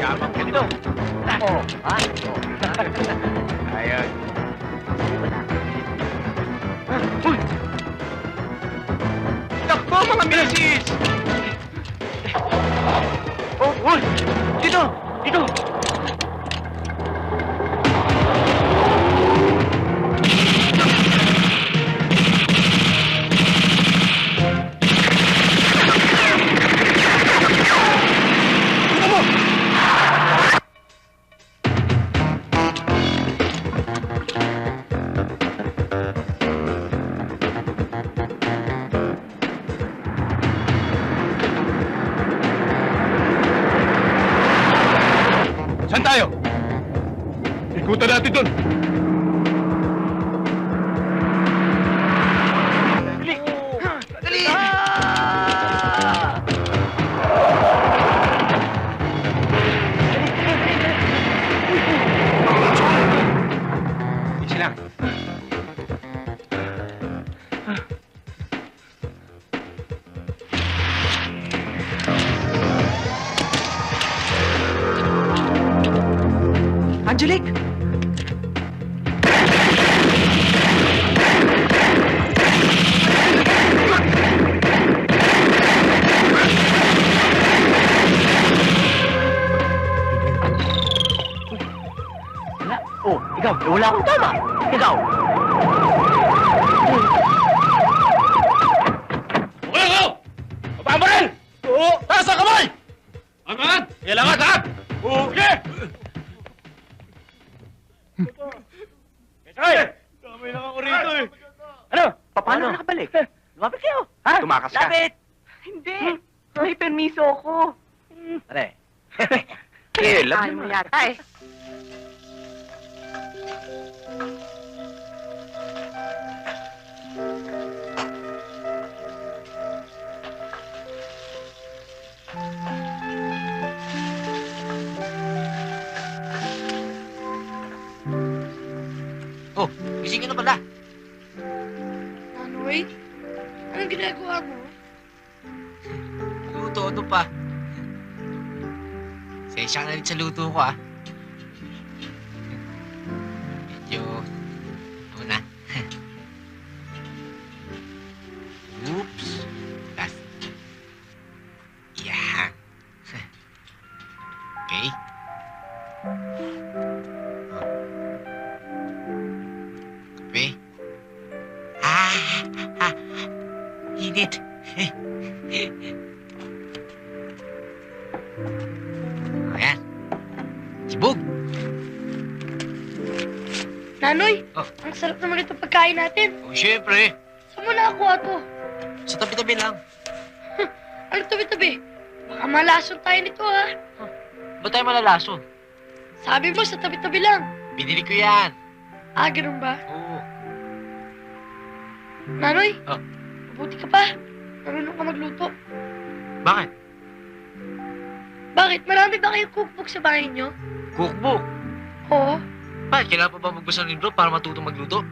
Yabang ka nito. Oo, ha? Oo. Ayun. Uy! Takbo, mga misis! Oh, uy! Dito! Dito! Saan tayo? Ikutan natin doon. Dali! Dali! Easy lang. Angelique! Wala. Oh, ikaw. Wala akong tama. Ikaw. Okay ako! Papabayan! Oo! Taas ang kamay! Aman! Kailangan, taas! Oo! Sige! Ay! Damay lang ako rito eh. Ano? Paano ka nakabalik? Lumapit kayo. Ha? Tumakas ka. Lapit! Hindi. May permiso ako. Pare. Love Ayaw mo yata eh. Oh, gising ka na pala. Nanoy, anong ginagawa mo? Luto, ano pa? Sensya ka na rin sa luto ko, ah. Medyo... Ano na? Oops. That's... Yeah. Okay. Kape. Init. Ayan. Sibog. Nanoy, Oh. ang sarap naman ito pagkain natin. Oh, syempre. Saan mo nakakuha to? Sa tabi-tabi lang. Ano tabi-tabi? Baka malason tayo nito ha. Ba't tayo malalaso? Sabi mo sa tabi-tabi lang. Binili ko yan. Ah, ganun ba? Oo. Nanoy, Oh. mabuti ka pa. Marunong ka magluto. Bakit? Bakit? Marami ba kayong cookbook sa bahay niyo? Cookbook. Oo. Bakit? Kailangan pa ba magbasa ng libro para matutong magluto?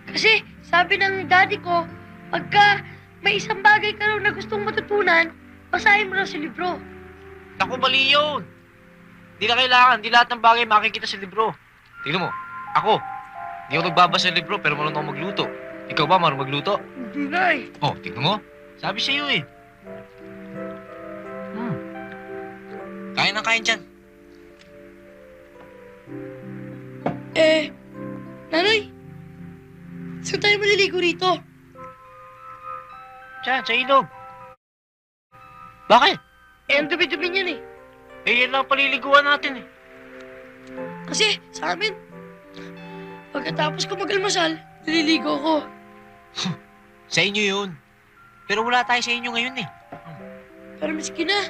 Kasi sabi ng daddy ko, pagka may isang bagay ka raw na gustong matutunan, basahin mo raw sa libro. Naku, mali yun. Di na kailangan. Di lahat ng bagay makikita sa libro. Tignan mo. Ako. Di ako nagbabasa ng libro pero marunong ako magluto. Ikaw ba marunong magluto? Hindi na eh. Oh, tignan mo. Sabi sa'yo eh. Kain ng kain dyan. Nanoy, saan tayo maliligo rito? Dyan, sa ilog. Bakit? Ang dumi-dumi niyan eh. Eh, yan lang paliliguan natin eh. Kasi sa amin, pagkatapos ko mag-almasal, naliligo ko. Sa inyo yun. Pero wala tayo sa inyo ngayon eh. Pero miski na,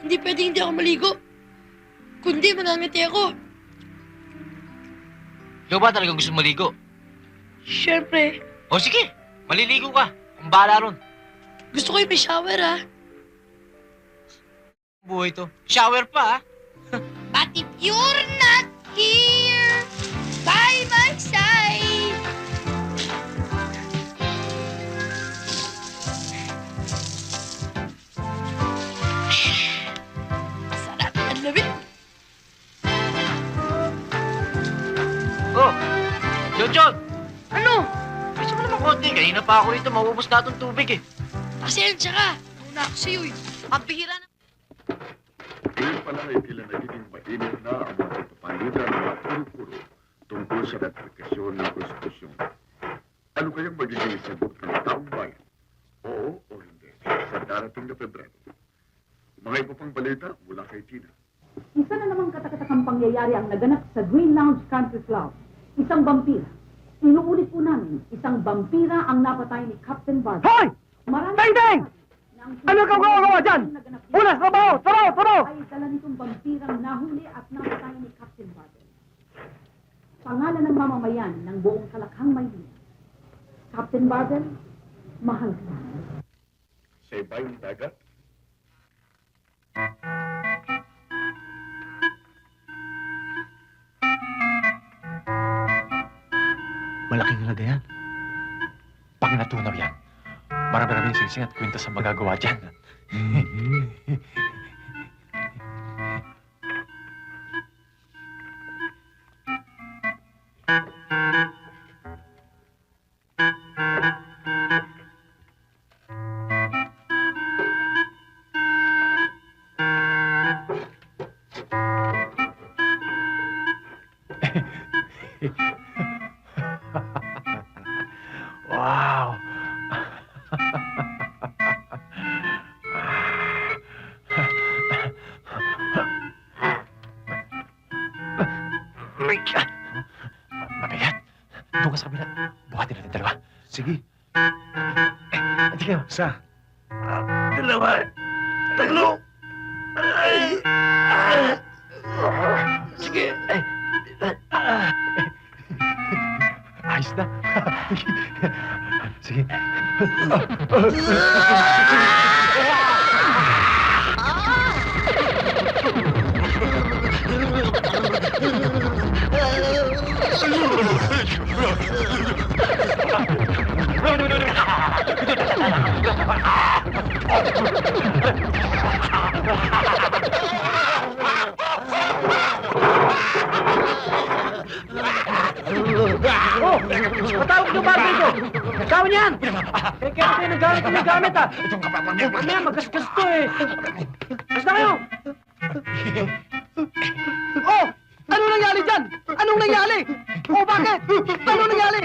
hindi pwedeng hindi ako maligo. Kundi mangangati ako. Ikaw ba talagang gusto maligo? Siyempre, O sige, maliligo ka. Ang bahala ron. gusto ko yung may shower ha. Buhay to. Shower pa ah. But if you're not here by my side, sarap ang lamig. pa ako rito, maubos na itong tubig eh. Pasensya ka. Nauna ako sa'yo eh. Ang bihira na. Ngayon pala ay tila nagiging mainit na ang mga pagpapalitan ng mga puro-puro tungkol sa ratifikasyon ng konstitusyon. Ano kayang magiging sagot ng taong bayan? Oo o hindi sa darating na Pebrero. Mga iba pang balita mula kay Tina. Isa na namang katakatakang pangyayari ang naganap sa Green Lounge Country Club. Isang vampira. Inuulit po namin, isang vampira ang napatay ni Captain Barber. Hoy! Marami Ding-ding! Ano ka gagawa dyan? Unas, trabaho! Trabaho! Ay dala nitong vampirang nahuli at napatay ni Captain Barber. Pangalan ng mamamayan ng buong Kalakhang Maynila. Captain Barber, mahal ka namin. Sa ibayong dagat, Malaking halaga yan. Pag natunaw yan, marami-raming singsing at kwento sa magagawa dyan. Wow! Mabigat. Doon ka sa kabila. Buhatin natin dalawa. Sige. Hindi kayo. Isa. Dalawa. Tatlo. Sige. Ayos na. Sige. Patawag yung barber ko! Ikaw niyan! Kaya kayo naggamit ko yung gamit ah! Mamaya magasgas to eh! Basta kayo! Oh! Anong nangyari dyan? Anong nangyari? Oh, bakit? Anong nangyari?